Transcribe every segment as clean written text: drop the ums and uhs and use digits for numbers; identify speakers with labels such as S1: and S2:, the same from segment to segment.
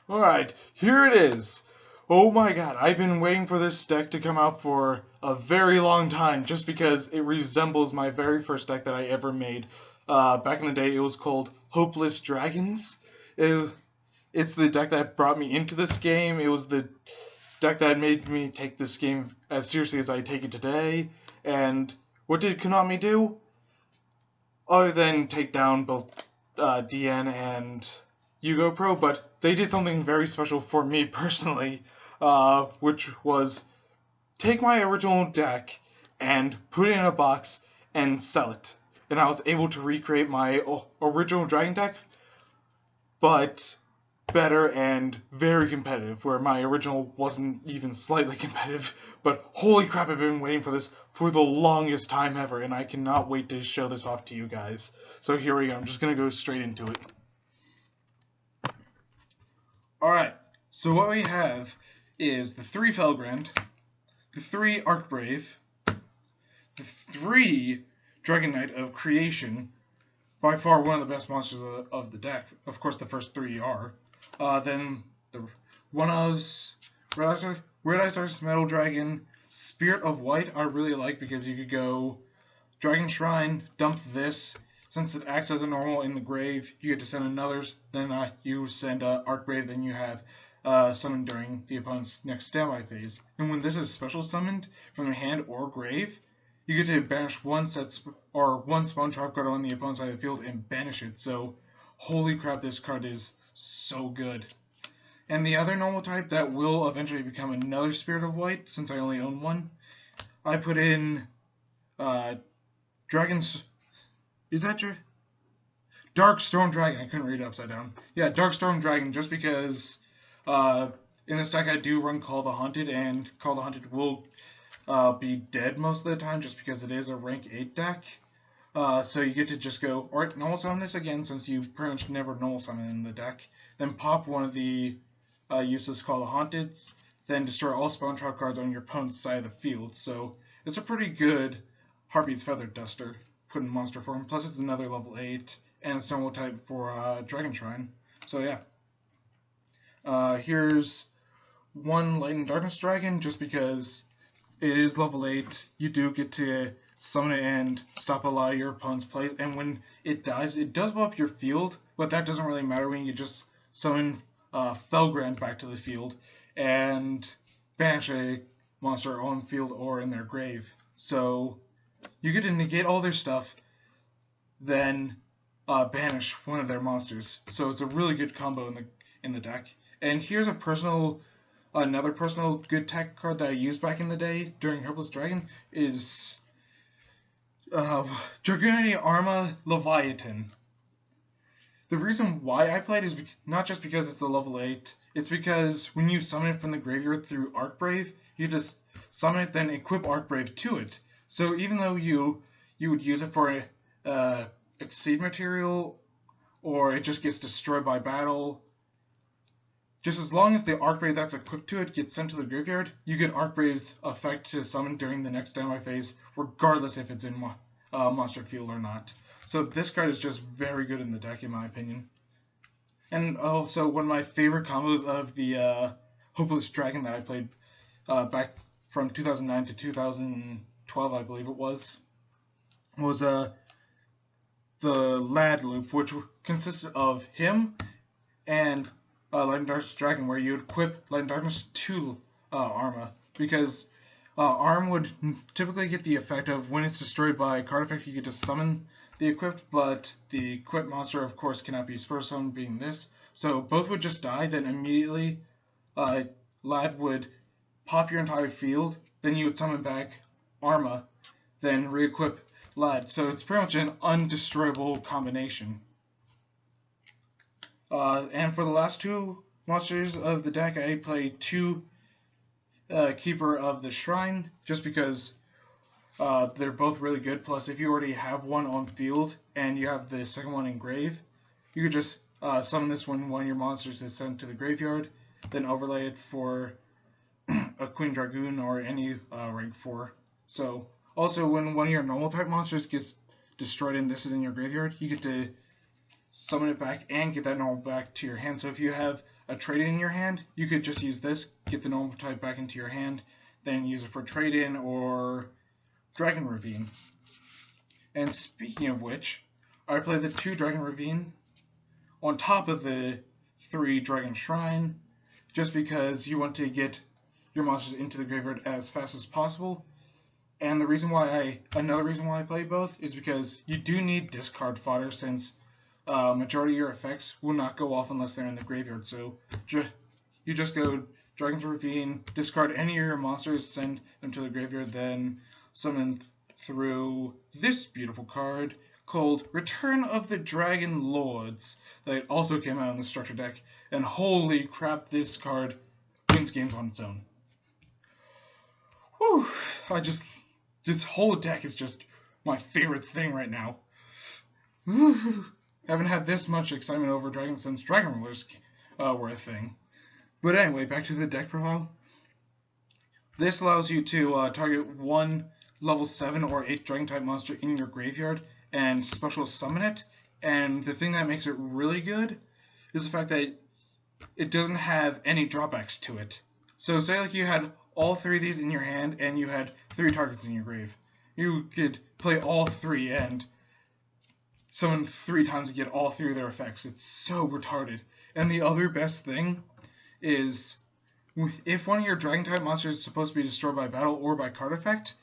S1: Alright, here it is. Oh my god, I've been waiting for this deck to come out for a very long time just because it resembles my very first deck that I ever made. Back in the day, it was called Hopeless Dragons. It's the deck that brought me into this game. It was the deck that made me take this game as seriously as I take it today. And what did Konami do? Other than take down both DN and Yugo Pro, but they did something very special for me personally, which was take my original deck and put it in a box and sell it. And I was able to recreate my original Dragon deck, but better and very competitive, where my original wasn't even slightly competitive. But holy crap, I've been waiting for this for the longest time ever, and I cannot wait to show this off to you guys. So here we go, I'm just going to go straight into it. Alright, so what we have is the 3 Felgrand, the 3 Arcbrave, the 3 Dragon Knight of Creation, by far one of the best monsters of the deck. Of course, the first 3 are. Then the one of Red Eyes Metal Dragon, Spirit of White I really like because you could go Dragon Shrine, dump this. Since it acts as a normal in the grave, you get to send another. Then you send Arcbrave, then you have summoned during the opponent's next standby phase. And when this is special summoned from your hand or grave, you get to banish one spawn trap card on the opponent's side of the field and banish it. So, holy crap, this card is so good. And the other normal type that will eventually become another Spirit of White, since I only own one, I put in Dragon's. Is that your Dark Storm Dragon? I couldn't read it upside down. Yeah, Dark Storm Dragon, just because in this deck I do run Call the Haunted, and Call the Haunted will be dead most of the time just because it is a rank 8 deck. So you get to just go, alright, normal summon this again since you pretty much never normal summon in the deck. Then pop one of the useless Call the Haunted, then destroy all spawn trap cards on your opponent's side of the field. So it's a pretty good Harpy's Feather Duster put in monster form. Plus it's another level 8, and it's normal type for Dragon Shrine. So yeah. Here's one Light and Darkness Dragon, just because it is level 8. You do get to summon it and stop a lot of your opponent's plays, and when it dies, it does blow up your field, but that doesn't really matter when you just summon Felgrand back to the field and banish a monster on the field or in their grave. So you get to negate all their stuff, then banish one of their monsters. So it's a really good combo in the deck. And here's another personal good tech card that I used back in the day during Hopeless Dragon is Dragoonity Arma Leviathan. The reason why I played is not just because it's a level 8, it's because when you summon it from the graveyard through Arcbrave, you just summon it, then equip Arcbrave to it. So even though you would use it for Exceed material, or it just gets destroyed by battle, just as long as the Arcbrave that's equipped to it gets sent to the graveyard, you get Arcbrave's effect to summon during the next standby phase, regardless if it's in monster field or not. So this card is just very good in the deck, in my opinion. And also, one of my favorite combos of the Hopeless Dragon that I played back from 2009 to 2012, I believe it was the Lad loop, which consisted of him and Light and Darkness Dragon, where you would equip Light and Darkness to Arma, because Arm would typically get the effect of when it's destroyed by a card effect, you get to summon the equipped, but the equipped monster, of course, cannot be first summoned, being this. So both would just die, then immediately Lad would pop your entire field, then you would summon back Arma, then re-equip Lad. So it's pretty much an undestroyable combination. And for the last 2 monsters of the deck, I played 2 Keeper of the Shrine, just because they're both really good. Plus, if you already have one on field and you have the second one in grave, you could just summon this when one of your monsters is sent to the graveyard, then overlay it for a Queen Dragoon or any rank 4. So, also when one of your normal type monsters gets destroyed and this is in your graveyard, you get to summon it back, and get that normal back to your hand. So if you have a trade-in in your hand, you could just use this, get the normal type back into your hand, then use it for trade-in or Dragon Ravine. And speaking of which, I play the 2 Dragon Ravine on top of the 3 Dragon Shrine, just because you want to get your monsters into the graveyard as fast as possible. And another reason why I play both is because you do need discard fodder, since majority of your effects will not go off unless they're in the graveyard. So you just go Dragon's Ravine, discard any of your monsters, send them to the graveyard, then summon through this beautiful card called Return of the Dragon Lords that also came out in the structure deck, and holy crap, this card wins games on its own. Whew, this whole deck is just my favorite thing right now. Haven't had this much excitement over dragons since Dragon Rulers were a thing. But anyway, back to the deck profile. This allows you to target one level 7 or 8 dragon type monster in your graveyard and special summon it. And the thing that makes it really good is the fact that it doesn't have any drawbacks to it. So say like you had all 3 of these in your hand and you had 3 targets in your grave. You could play all 3 and summon 3 times to get all 3 of their effects. It's so retarded. And the other best thing is, if one of your dragon type monsters is supposed to be destroyed by battle or by card effect,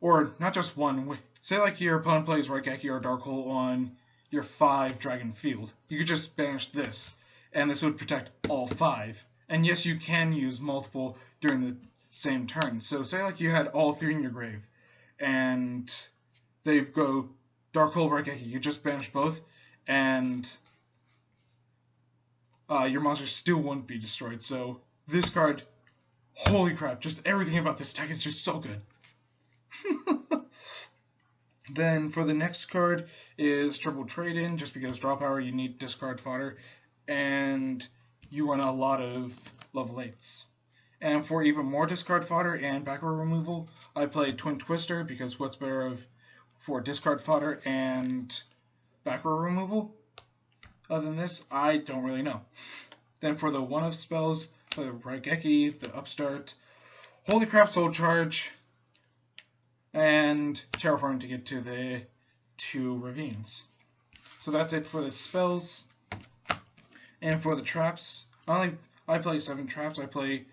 S1: or not just one, say like your opponent plays Raigeki or Darkhole on your 5 dragon field, you could just banish this, and this would protect all 5. And yes, you can use multiple during the same turn. So say like you had all 3 in your grave, and they go Darkhole, Raigeki, you just banish both, and your monsters still wouldn't be destroyed. So this card, holy crap, just everything about this deck is just so good. Then for the next card is Triple Trade-In, just because draw power, you need discard fodder, and you run a lot of level 8s. And for even more discard fodder and back row removal, I play Twin Twister, because what's better for discard fodder and back row removal? Other than this, I don't really know. Then for the one-of spells, the Raigeki, the Upstart, Holy Crap, Soul Charge, and Terraform to get to the 2 ravines. So that's it for the spells. And for the traps, I play 7 traps. I play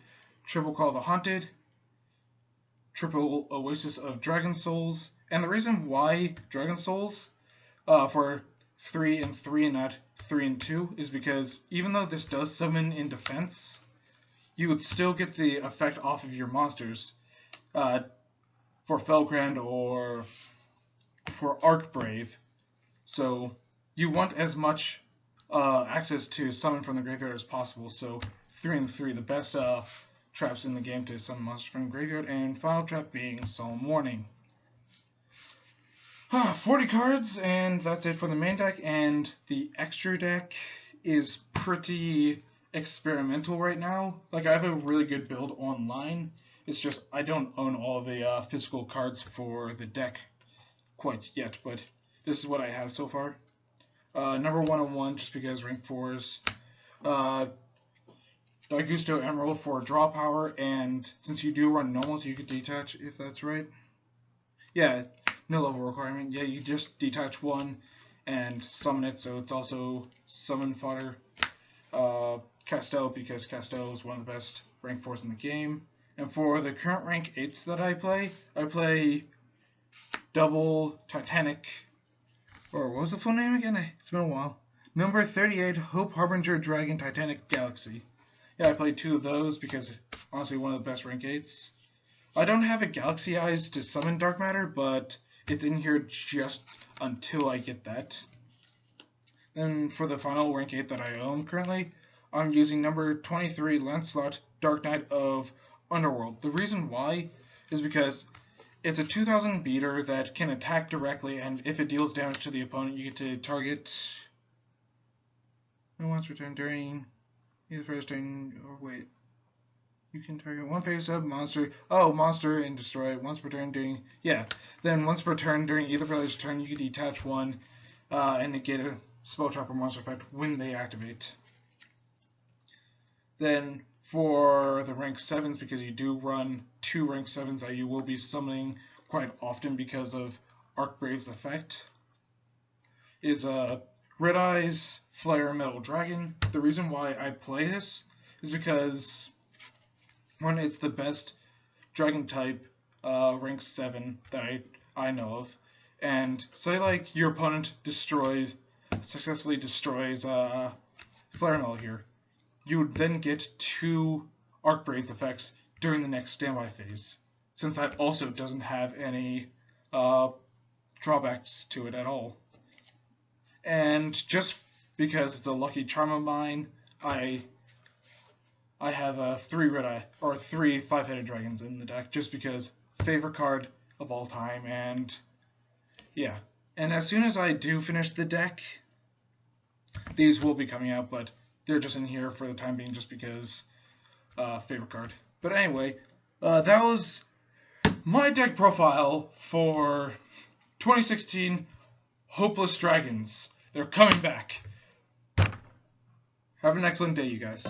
S1: Triple Call the Haunted, Triple Oasis of Dragon Souls, and the reason why Dragon Souls for 3 and 3 and not 3 and 2 is because even though this does summon in defense, you would still get the effect off of your monsters for Felgrand or for Arcbrave. So you want as much access to summon from the graveyard as possible. So 3 and 3, the best traps in the game to summon monsters from the graveyard, and final trap being Solemn Warning. 40 cards, and that's it for the main deck, and the extra deck is pretty experimental right now. Like, I have a really good build online. It's just I don't own all the physical cards for the deck quite yet, but this is what I have so far. Number 101, just because rank 4s. Daigusto Emerald for draw power, and since you do run normals, you could detach, if that's right. Yeah, no level requirement. Yeah, you just detach 1 and summon it, so it's also summon fodder. Castel, because Castel is one of the best rank 4s in the game. And for the current rank 8s that I play double Titanic, or what was the full name again? It's been a while. Number 38, Hope Harbinger Dragon Titanic Galaxy. Yeah, I play 2 of those because honestly one of the best rank 8s. I don't have a Galaxy Eyes to summon Dark Matter, but it's in here just until I get that. And for the final rank 8 that I own currently, I'm using number 23, Lancelot, Dark Knight of Underworld. The reason why is because it's a 2000 beater that can attack directly, and if it deals damage to the opponent, you get to target once per turn during either first turn, or wait, you can target one face-up monster, monster, and destroy it once per turn during, then once per turn during either player's turn, you can detach 1 and negate spell trap or monster effect when they activate. Then for the rank 7s, because you do run 2 rank 7s that you will be summoning quite often because of Archbrave's effect, is Red Eyes Flare Metal Dragon. The reason why I play this is because, one, it's the best dragon type rank 7 that I know of, and say like your opponent successfully destroys Flare Metal here, you would then get 2 Archbrave's effects during the next standby phase, since that also doesn't have any drawbacks to it at all. And just because it's a lucky charm of mine, I have 3 red eye or 3 5-headed dragons in the deck, just because favorite card of all time. And yeah, and as soon as I do finish the deck, these will be coming out, but they're just in here for the time being, just because favorite card. But anyway, that was my deck profile for 2016 Hopeless Dragons. They're coming back. Have an excellent day, you guys.